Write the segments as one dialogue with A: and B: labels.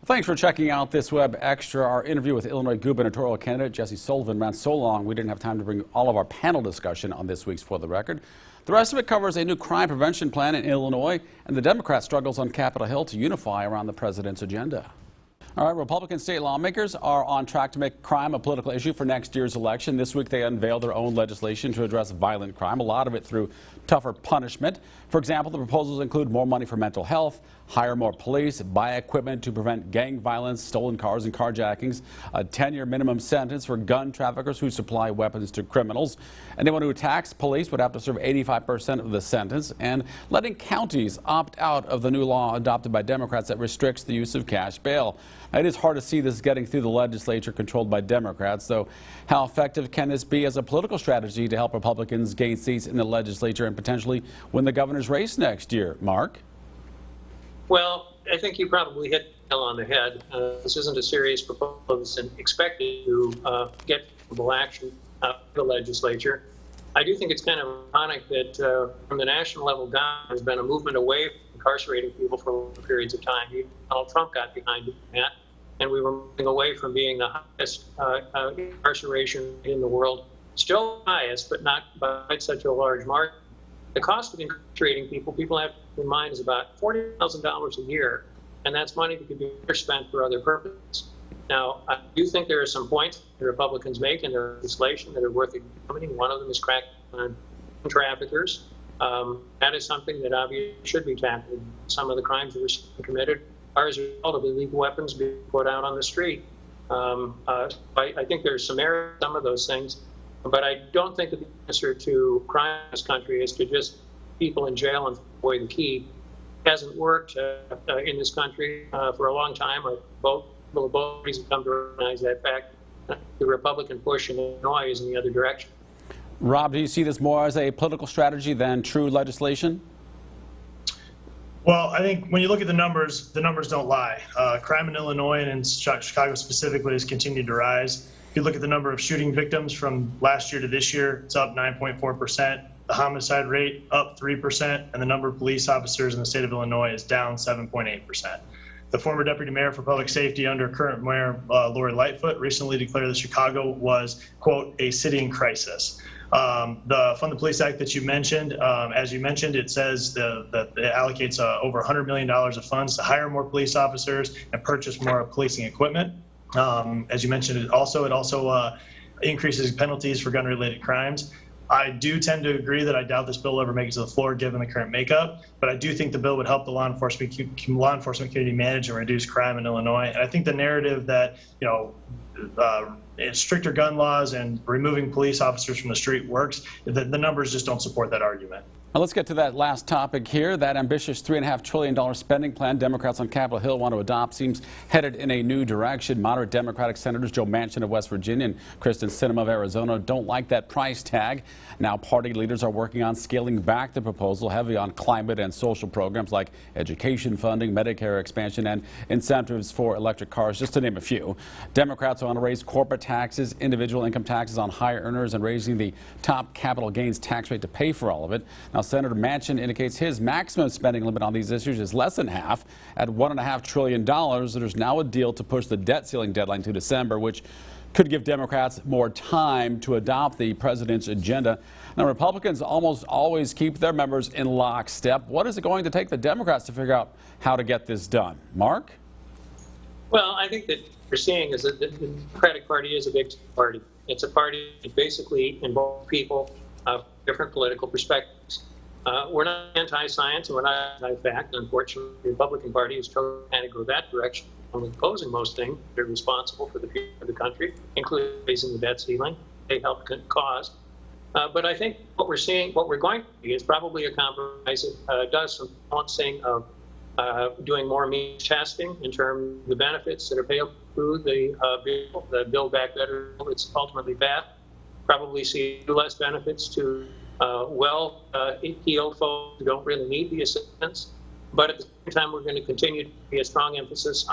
A: Thanks for checking out this Web Extra. Our interview with Illinois gubernatorial candidate Jesse Sullivan ran so long we didn't have time to bring all of our panel discussion on this week's For the Record. The rest of it covers a new crime prevention plan in Illinois and the Democrat struggles on Capitol Hill to unify around the president's agenda. All right, Republican state lawmakers are on track to make crime a political issue for next year's election. This week they unveiled their own legislation to address violent crime, a lot of it through tougher punishment. For example, the proposals include more money for mental health, hire more police, buy equipment to prevent gang violence, stolen cars and carjackings, a 10-year minimum sentence for gun traffickers who supply weapons to criminals. Anyone who attacks police would have to serve 85% of the sentence, and letting counties opt out of the new law adopted by Democrats that restricts the use of cash bail. It is hard to see this getting through the legislature controlled by Democrats, so how effective can this be as a political strategy to help Republicans gain seats in the legislature and potentially win the governor's race next year? Mark?
B: Well, I think you probably hit the nail on the head. This isn't a serious proposal and expected to get favorable action out of the legislature. I do think it's kind of ironic that from the national level down, there's been a movement away from incarcerating people for long periods of time. Donald Trump got behind that, and we were moving away from being the highest incarceration in the world. Still highest, but not by such a large margin. The cost of incarcerating people have to keep in mind, is about $40,000 a year, and that's money that could be better spent for other purposes. Now, I do think there are some points the Republicans make in their legislation that are worth examining. One of them is cracking on traffickers. That is something that obviously should be tackled. Some of the crimes that were committed are as a result of illegal weapons being put out on the street. I think there's some merit in some of those things, but I don't think that the answer to crime in this country is to just people in jail and throw away the key. It hasn't worked in this country for a long time. Both parties have come to recognize that fact. The Republican push in Illinois is in the other direction.
A: Rob, do you see this more as a political strategy than true legislation?
C: Well, I think when you look at the numbers don't lie. Crime in Illinois and in Chicago specifically has continued to rise. If you look at the number of shooting victims from last year to this year, it's up 9.4%. The homicide rate up 3%, and the number of police officers in the state of Illinois is down 7.8%. The former deputy mayor for public safety under current mayor Lori Lightfoot recently declared that Chicago was, quote, a city in crisis. The Fund the Police Act that you mentioned, as you mentioned, it says that it allocates over $100 million of funds to hire more police officers and purchase more policing equipment. As you mentioned, it also increases penalties for gun-related crimes. I do tend to agree that I doubt this bill will ever make it to the floor given the current makeup, but I do think the bill would help the law enforcement community manage and reduce crime in Illinois. And I think the narrative that, stricter gun laws and removing police officers from the street works, the numbers just don't support that argument.
A: Now let's get to that last topic here. That ambitious $3.5 trillion spending plan Democrats on Capitol Hill want to adopt seems headed in a new direction. Moderate Democratic Senators Joe Manchin of West Virginia and Kristen Sinema of Arizona don't like that price tag. Now party leaders are working on scaling back the proposal, heavy on climate and social programs like education funding, Medicare expansion, and incentives for electric cars, just to name a few. Democrats want to raise corporate taxes, individual income taxes on higher earners, and raising the top capital gains tax rate to pay for all of it. Now, Senator Manchin indicates his maximum spending limit on these issues is less than half at $1.5 trillion. There's now a deal to push the debt ceiling deadline to December, which could give Democrats more time to adopt the president's agenda. Now, Republicans almost always keep their members in lockstep. What is it going to take the Democrats to figure out how to get this done? Mark?
B: Well, I think that what we're seeing is that the Democratic Party is a big party. It's a party that basically involves people of different political perspectives. We're not anti-science and we're not anti-fact. Unfortunately, the Republican Party has chosen to kind of go that direction, only opposing most things that are responsible for the future of the country, including raising the debt ceiling they helped cause. But I think what we're going to see is probably a compromise. It does some balancing of doing more means testing in terms of the benefits that are paid through the Build Back Better bill that's ultimately passed. Probably see less benefits to well-heeled folks who don't really need the assistance. But at the same time, we're going to continue to be a strong emphasis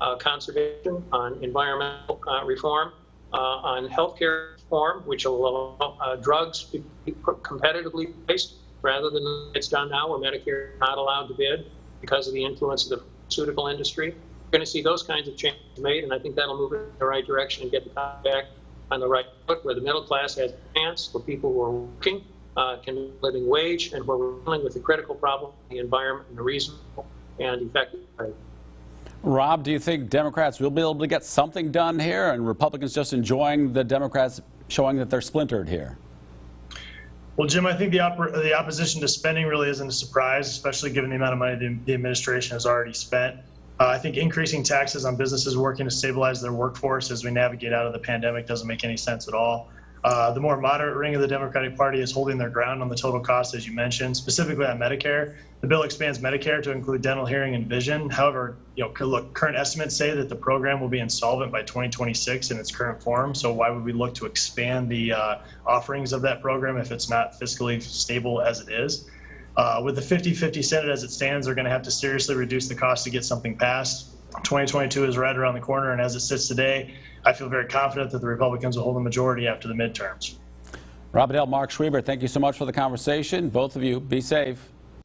B: on conservation, on environmental reform, on healthcare reform, which will allow drugs to be competitively priced rather than it's done now where Medicare is not allowed to bid because of the influence of the pharmaceutical industry. going to see those kinds of changes made, and I think that'll move in the right direction and get the economy back on the right foot, where the middle class has a chance, where people who are working can live a living wage, and where we're dealing with the critical problem of the environment in a reasonable and effective way.
A: Rob, do you think Democrats will be able to get something done here, and Republicans just enjoying the Democrats showing that they're splintered here?
C: Well, Jim, I think the opposition to spending really isn't a surprise, especially given the amount of money the administration has already spent. I think increasing taxes on businesses working to stabilize their workforce as we navigate out of the pandemic doesn't make any sense at all. The more moderate wing of the Democratic Party is holding their ground on the total cost, as you mentioned, specifically on Medicare. The bill expands Medicare to include dental, hearing, and vision. However, look, current estimates say that the program will be insolvent by 2026 in its current form. So why would we look to expand the offerings of that program if it's not fiscally stable as it is? With the 50-50 Senate as it stands, they're going to have to seriously reduce the cost to get something passed. 2022 is right around the corner, and as it sits today, I feel very confident that the Republicans will hold a majority after the midterms.
A: Rob Adele, Mark Schreiber, thank you so much for the conversation. Both of you, be safe.